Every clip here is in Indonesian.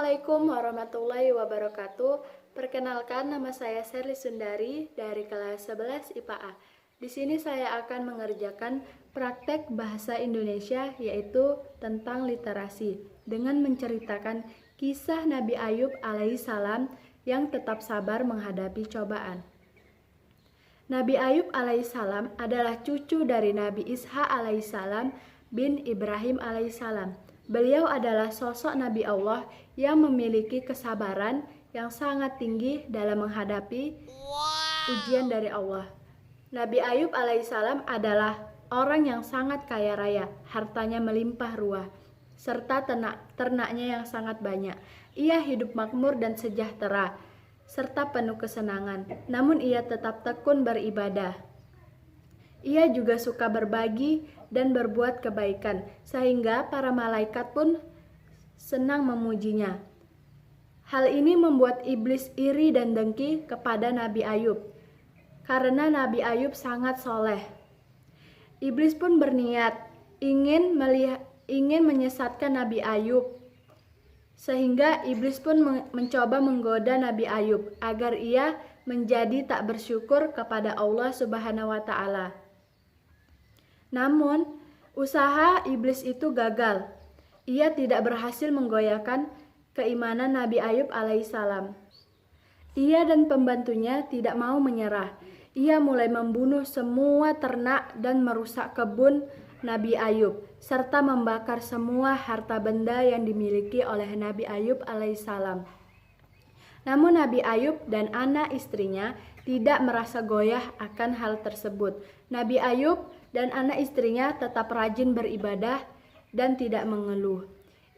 Assalamualaikum warahmatullahi wabarakatuh. Perkenalkan, nama saya Sherly Sundari dari kelas 11 IPA A. Di sini saya akan mengerjakan praktek bahasa Indonesia, yaitu tentang literasi, dengan menceritakan kisah Nabi Ayub alaihissalam yang tetap sabar menghadapi cobaan. Nabi Ayub alaihissalam adalah cucu dari Nabi Ishak alaihissalam bin Ibrahim alaihissalam. Beliau adalah sosok Nabi Allah yang memiliki kesabaran yang sangat tinggi dalam menghadapi ujian dari Allah. Nabi Ayub alaihissalam adalah orang yang sangat kaya raya, hartanya melimpah ruah, serta ternaknya yang sangat banyak. Ia hidup makmur dan sejahtera, serta penuh kesenangan. Namun ia tetap tekun beribadah. Ia juga suka berbagi dan berbuat kebaikan, sehingga para malaikat pun senang memujinya. Hal ini membuat iblis iri dan dengki kepada Nabi Ayub, karena Nabi Ayub sangat soleh. Iblis pun berniat ingin menyesatkan Nabi Ayub, sehingga iblis pun mencoba menggoda Nabi Ayub agar ia menjadi tak bersyukur kepada Allah Subhanahu wa Ta'ala. Namun, usaha iblis itu gagal. Ia tidak berhasil menggoyahkan keimanan Nabi Ayub alaihissalam. Ia dan pembantunya tidak mau menyerah. Ia mulai membunuh semua ternak dan merusak kebun Nabi Ayub, serta membakar semua harta benda yang dimiliki oleh Nabi Ayub alaihissalam. Namun Nabi Ayub dan anak istrinya tidak merasa goyah akan hal tersebut. Nabi Ayub dan anak istrinya tetap rajin beribadah dan tidak mengeluh.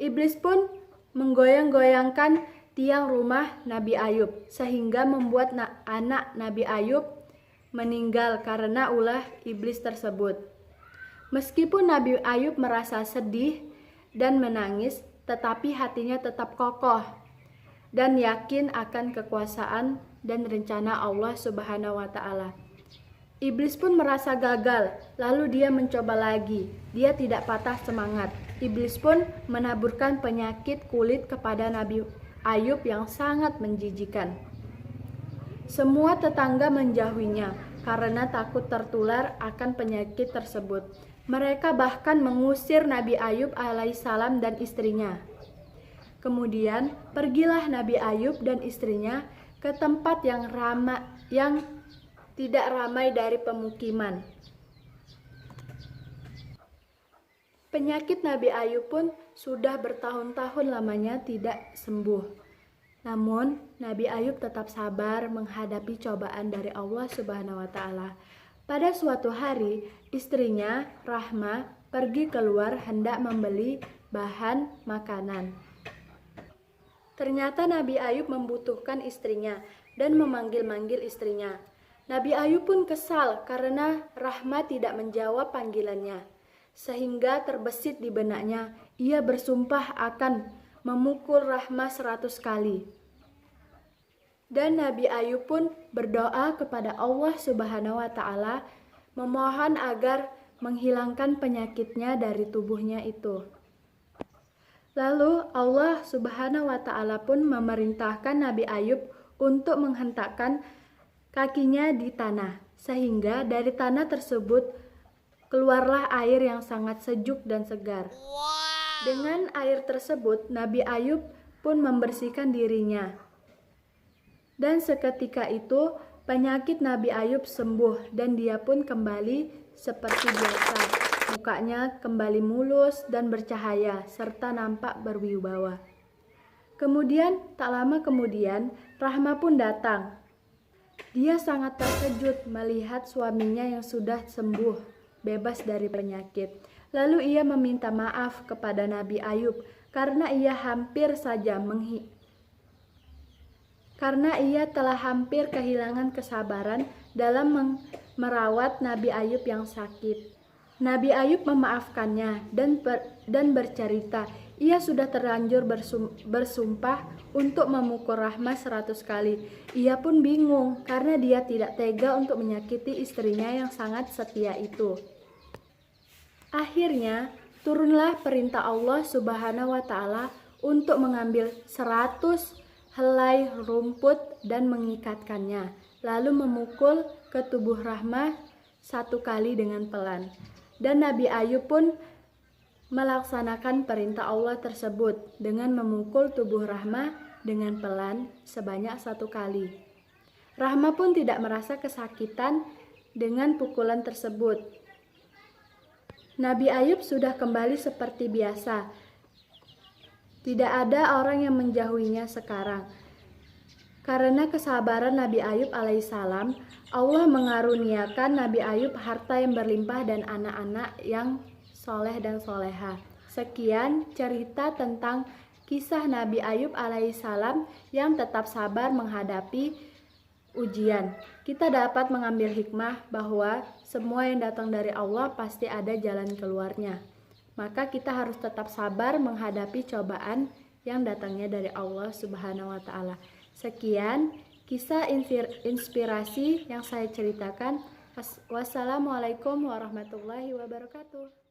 Iblis pun menggoyang-goyangkan tiang rumah Nabi Ayub, sehingga membuat anak Nabi Ayub meninggal karena ulah iblis tersebut. Meskipun Nabi Ayub merasa sedih dan menangis, tetapi hatinya tetap kokoh dan yakin akan kekuasaan dan rencana Allah Subhanahu wa Ta'ala. Iblis pun merasa gagal, lalu dia mencoba lagi. Dia tidak patah semangat. Iblis pun menaburkan penyakit kulit kepada Nabi Ayub yang sangat menjijikan. Semua tetangga menjauhinya karena takut tertular akan penyakit tersebut. Mereka bahkan mengusir Nabi Ayub alaihissalam dan istrinya. Kemudian pergilah Nabi Ayub dan istrinya ke tempat yang tidak ramai dari pemukiman. Penyakit Nabi Ayub pun sudah bertahun-tahun lamanya tidak sembuh. Namun Nabi Ayub tetap sabar menghadapi cobaan dari Allah Subhanahu wa Ta'ala. Pada suatu hari, istrinya Rahma pergi keluar hendak membeli bahan makanan. Ternyata Nabi Ayub membutuhkan istrinya dan memanggil-manggil istrinya. Nabi Ayub pun kesal karena Rahma tidak menjawab panggilannya, sehingga terbesit di benaknya. Ia bersumpah akan memukul Rahma 100 kali. Dan Nabi Ayub pun berdoa kepada Allah Subhanahu wa Ta'ala, memohon agar menghilangkan penyakitnya dari tubuhnya itu. Lalu Allah Subhanahu wa Ta'ala pun memerintahkan Nabi Ayub untuk menghentakkan kakinya di tanah, sehingga dari tanah tersebut keluarlah air yang sangat sejuk dan segar. Dengan air tersebut Nabi Ayub pun membersihkan dirinya, dan seketika itu penyakit Nabi Ayub sembuh dan dia pun kembali seperti biasa. Mukanya kembali mulus dan bercahaya serta nampak berwibawa. Kemudian tak lama kemudian Rahma pun datang. Dia sangat terkejut melihat suaminya yang sudah sembuh, bebas dari penyakit. Lalu ia meminta maaf kepada Nabi Ayub karena ia telah hampir kehilangan kesabaran dalam merawat Nabi Ayub yang sakit. Nabi Ayub memaafkannya dan bercerita, ia sudah terlanjur bersumpah untuk memukul Rahma 100 kali. Ia pun bingung karena dia tidak tega untuk menyakiti istrinya yang sangat setia itu. Akhirnya turunlah perintah Allah Subhanahu wa Ta'ala untuk mengambil 100 helai rumput dan mengikatkannya, lalu memukul ke tubuh Rahmah 1 kali dengan pelan. Dan Nabi Ayub pun melaksanakan perintah Allah tersebut dengan memukul tubuh Rahmah dengan pelan sebanyak 1 kali. Rahmah pun tidak merasa kesakitan dengan pukulan tersebut. Nabi Ayub sudah kembali seperti biasa. Tidak ada orang yang menjauhinya sekarang. Karena kesabaran Nabi Ayub alaihissalam, Allah mengaruniakan Nabi Ayub harta yang berlimpah dan anak-anak yang soleh dan soleha. Sekian cerita tentang kisah Nabi Ayub alaihissalam yang tetap sabar menghadapi ujian. Kita dapat mengambil hikmah bahwa semua yang datang dari Allah pasti ada jalan keluarnya. Maka kita harus tetap sabar menghadapi cobaan yang datangnya dari Allah Subhanahu wa Ta'ala. Sekian kisah inspirasi yang saya ceritakan. Wassalamualaikum warahmatullahi wabarakatuh.